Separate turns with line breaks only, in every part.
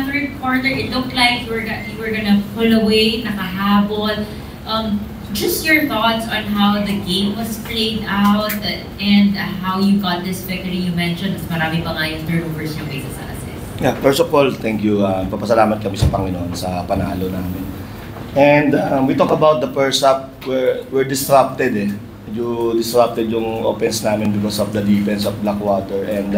third quarter, it looked like you were gonna pull away, nakahabol. Just your thoughts on how the game was played out and how you got this victory. You mentioned mas marami pa nga yung turnovers yung kaysa sa assist.
Yeah, first of all, thank you. Papasalamat kami sa Panginoon sa panalo namin. And we talk about the first half, we're disrupted eh. You disrupted yung offense namin because of the defense of Blackwater, and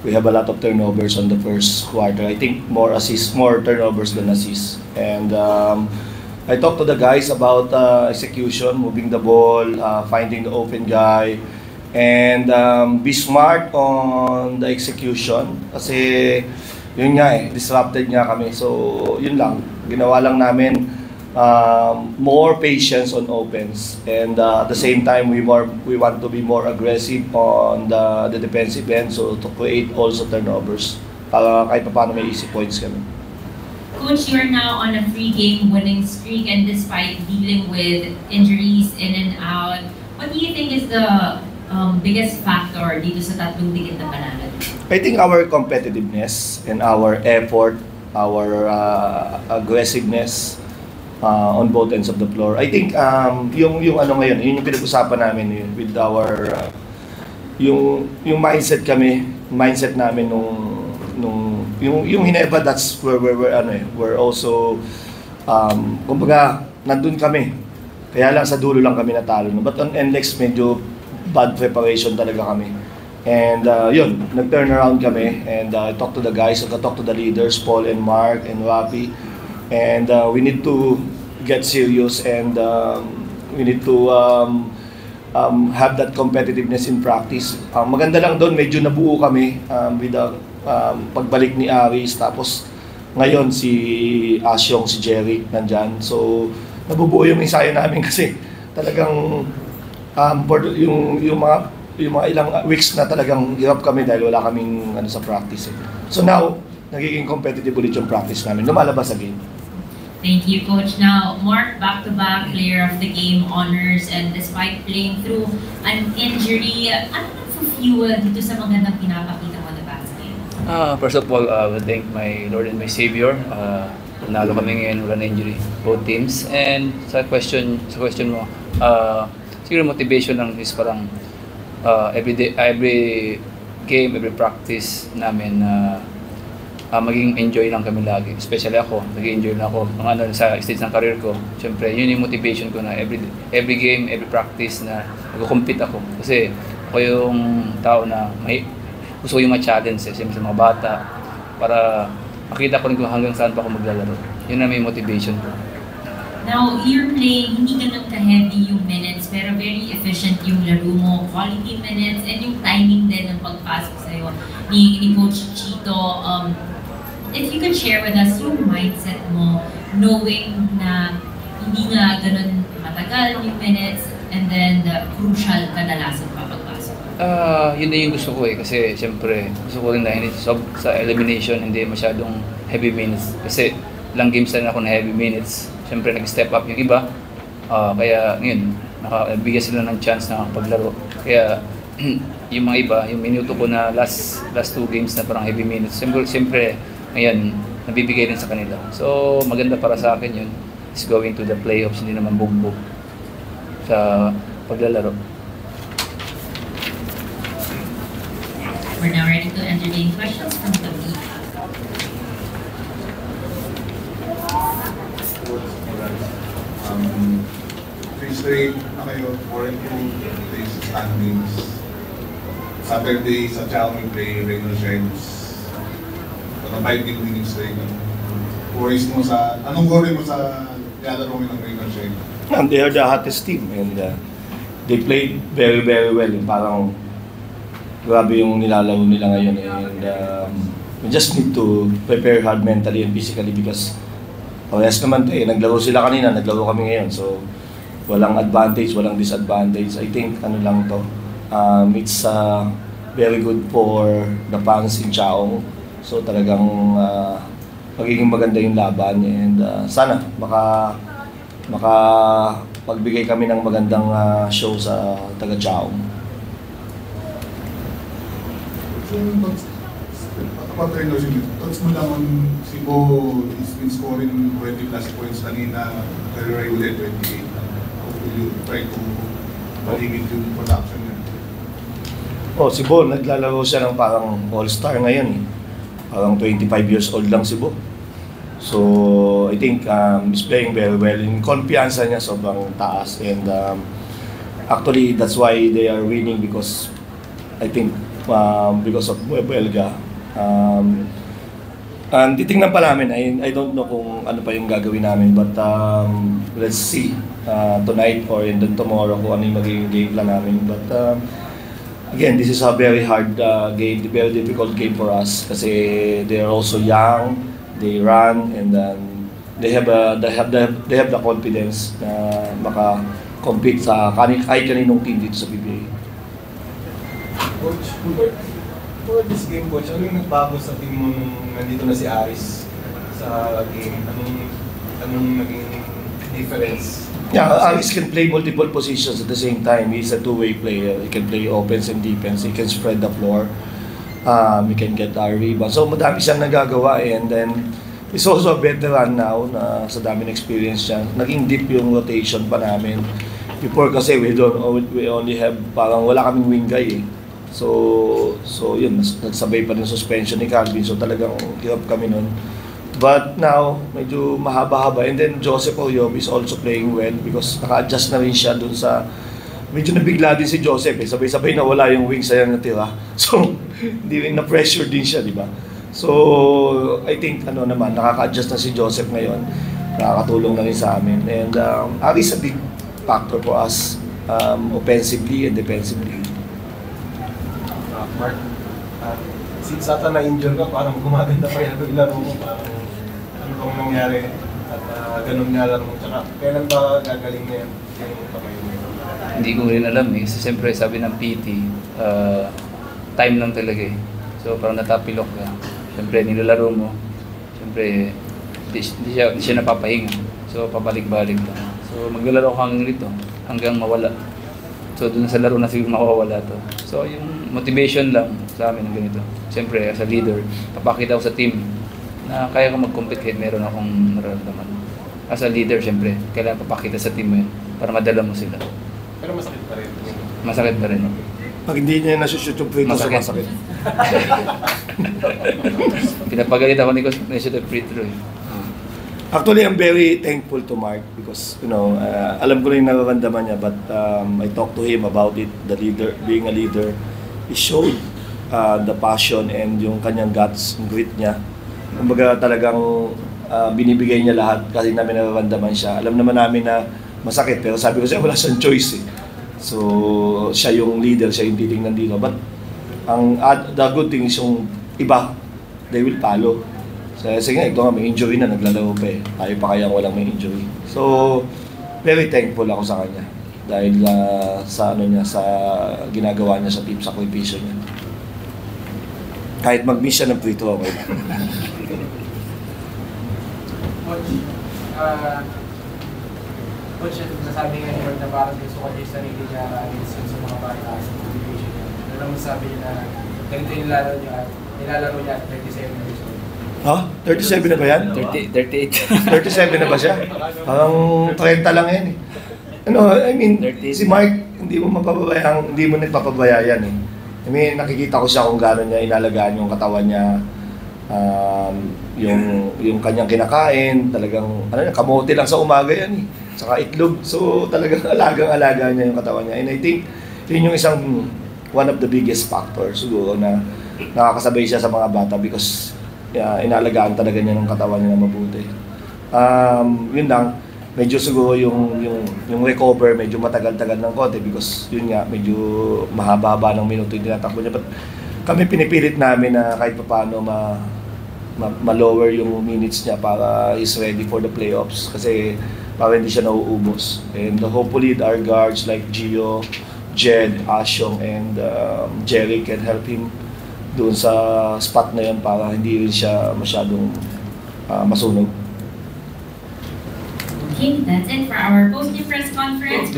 we have a lot of turnovers on the first quarter. I think more turnovers than assists. And I talked to the guys about execution, moving the ball, finding the open guy, and be smart on the execution. Kasi yun nga eh, disrupted nga kami. So yun lang, ginawa lang namin more patience on offense, and at the same time we want to be more aggressive on the defensive end, so to create also turnovers para kahit paano may easy points kami.
Coach, you are now on a 3-game winning streak, and despite dealing with injuries in and out, what do you think is the biggest factor dito sa tatlong dikit na panalo?
I think our competitiveness and our effort, our aggressiveness on both ends of the floor. I think yung ano ngayon, yun yung pinag-usapan namin with our yung mindset namin nung yung Hinebra, that's where we're also kumbaga nandun kami. Kaya lang sa dulo lang kami natalo. But on NLEX medyo bad preparation talaga kami. And yun, nag-turn around kami, and I talked to the guys, I talked to the leaders, Paul and Mark and Rafi. And we need to get serious, and we need to have that competitiveness in practice. Maganda lang doon, medyo nabuo kami with the pagbalik ni Aris, tapos ngayon si Asyong, si Jerry nandyan. So nabubuo yung ensayo namin kasi talagang yung mga ilang weeks na talagang hirap kami dahil wala kaming sa practice eh. So now nagiging competitive ulit yung practice namin, lumalabas sa game.
Thank you, Coach. Now, Mark, back-to-back player of the game honors, and despite playing through an injury, ano nag-fuel dito sa magandang pinapakita mo the past game?
First of all, I thank my Lord and my Savior. Nalo kami ngayon, wala na injury, both teams. And sa question mo, siguro motivation lang is parang every game, every practice namin maging enjoy lang kami lagi. Especially ako, nag-enjoy na ako ng sa stage ng career ko. Siyempre, yun yung motivation ko na every game, every practice na nag-compete ako. Kasi ako yung tao na gusto ko yung mga challenge siyempre sa mga bata, para makita ko rin kung hanggang saan pa ako maglalaro. Yun na may motivation ko.
Now, you're playing, hindi ganun ka-heavy yung minutes, pero very efficient yung laro mo, quality minutes, and yung timing din ng pagpasok sa'yo ni Coach Chito. If you could share with us yung mindset mo, knowing na hindi nga ganun matagal yung minutes, and then the crucial kadalasan pa pagpasok.
Yun na yung gusto ko eh, kasi siyempre gusto ko rin na sa elimination hindi masyadong heavy minutes. Kasi ilang games na ako na heavy minutes, siyempre nag-step up yung iba. Kaya ngayon, nakabigyan sila ng chance na paglaro. Kaya yung mga iba, yung minuto ko na last 2 games na parang heavy minutes, siyempre ngayon, nabibigay rin sa kanila. So, maganda para sa akin yun is going to the playoffs, hindi naman bugbog sa paglalaro.
We're now ready to entertain questions from the media.
Three straight na kayo, 4-2 days standings. Saturday sa Xiaomi play, regular shares. So, 5-game winning streak. Worries mo sa, anong worry mo sa lalaro mo ng regular share?
They are the hottest team, and they played very, very well. Parang grabe yung nilalaro nila ngayon. And we just need to prepare hard mentally and physically because yes naman naglaro sila kanina, naglaro kami ngayon. So walang advantage, walang disadvantage. I think ano lang to, it's very good for the fans in Chaong. So talagang magiging maganda yung laban, and sana pagbigay kami ng magandang show sa taga Chaong.
About Reno, thoughts mo lang on Cebu is been scoring 20 plus points kanina, very ulit 28. How will you try to malimit yung production niya?
Oh, Cebu, naglalaro siya ng parang all-star ngayon eh. Parang 25 years old lang Cebu. So, I think he's playing very well. Yung kumpiyansa niya sobrang taas and actually that's why they are winning because I think because of Buelga. And titingnan pa namin, I don't know kung ano pa yung gagawin namin but let's see tonight or and then tomorrow kung ano yung magiging game plan namin. But again, this is a very hard game, very difficult game for us kasi they are also young, they run and then they have the confidence na maka-compete sa kahit kaninong team dito sa PBA.
Coach, for this game, Coach, ano yung nagbago sa team mo nung nandito na si Aris sa game? Anong naging difference?
Yeah, Aris can play multiple positions at the same time. He's a two-way player. He can play offense and defense. He can spread the floor. He can get our rebound. So madami siyang nagagawa and then he's also a veteran now na sa dami ng experience siya. Naging deep yung rotation pa namin. Before kasi we only have parang wala kaming wing guy eh. So yun, nagsabay pa rin suspension ni Calvin. So talagang hirap kami nun. But now, medyo mahaba-haba. And then Joseph Oyob is also playing well because naka-adjust na rin siya dun sa... Medyo nabigla din si Joseph eh. Sabay-sabay na wala yung wings sayang natira. So, hindi rin na-pressure din siya, di ba? So, I think nakaka-adjust na si Joseph ngayon. Nakakatulong na rin sa amin. And Aris is a big factor for us offensively and defensively.
Mark, since ata na-injure ka, parang gumaganda pa yung laro mo, parang ano bang nangyari at ganun nga laro mo, tsaka kailan ba gagaling na yan?
Hindi ko rin alam eh. So, siyempre sabi ng PT, time lang talaga eh. So parang natapilok ka. Siyempre nilalaro mo. Siyempre di siya napapahinga. So pabalik-balik lang. So maglalaro ka hanggang mawala. So dun sa laro na siguro mawawala to. So yung motivation lang sa amin ng ganito. Siyempre as a leader, papakita ko sa team na kaya ko mag-compete kahit meron akong nararamdaman. As a leader, siyempre, kailangan papakita sa team mo yun para madala mo sila.
Pero masakit pa rin.
Masakit pa rin.
Pag hindi niya nasushoot yung free throw, masakit.
Pinapagalit ako ni Coach na shoot free throw.
Actually, I'm very thankful to Mark because, alam ko na yung nararamdaman niya but I talked to him about it, being a leader. He showed the passion and yung kanyang guts, yung grit niya. Kumbaga talagang binibigay niya lahat kasi namin nararamdaman siya. Alam naman namin na masakit pero sabi ko siya wala siyang choice eh. So, siya yung leader, siya yung titingnan dito. But the good thing is yung iba, they will follow. Kasi nga, ito nga, may injury na, naglalaro pa eh. Tayo pa kayang walang may injury. So, very thankful ako sa kanya. Dahil sa ginagawa niya sa team sakripisyo niya. Kahit mag-miss siya ng free throw, okay.
Coach, nasabi nga niyo na parang gusto ko yung sarili niya against sa mga bata sa motivation niya. Ano mo sabi niya na ganito yung nilalaro niya at 37 years old?
Ha? 37 na ba yan?
38.
37 na ba siya? Parang 30 lang yan eh. I mean,
38.
si Mark, hindi mo nagpapabayaan eh. I mean, nakikita ko siya kung gano'n niya inalagaan yung katawan niya. Yung kanyang kinakain, talagang kamote lang sa umaga yan eh. Saka itlog. So talagang alagang-alaga niya yung katawan niya. And I think yun yung one of the biggest factors siguro na nakakasabay siya sa mga bata because inalagaan talaga niya ng katawan niya na mabuti. Yun lang, medyo siguro yung recover medyo matagal-tagal ng konti because yun nga, medyo mahaba-haba ng minuto yung tinatakbo niya. But kami pinipilit namin na kahit paano ma-lower yung minutes niya para he's ready for the playoffs kasi para hindi siya nauubos. And hopefully our guards like Gio, Jed, Asyong, and Jerry can help him doon sa spot na yun para hindi rin siya masyadong masunog.
Okay, that's it for our post-game press conference.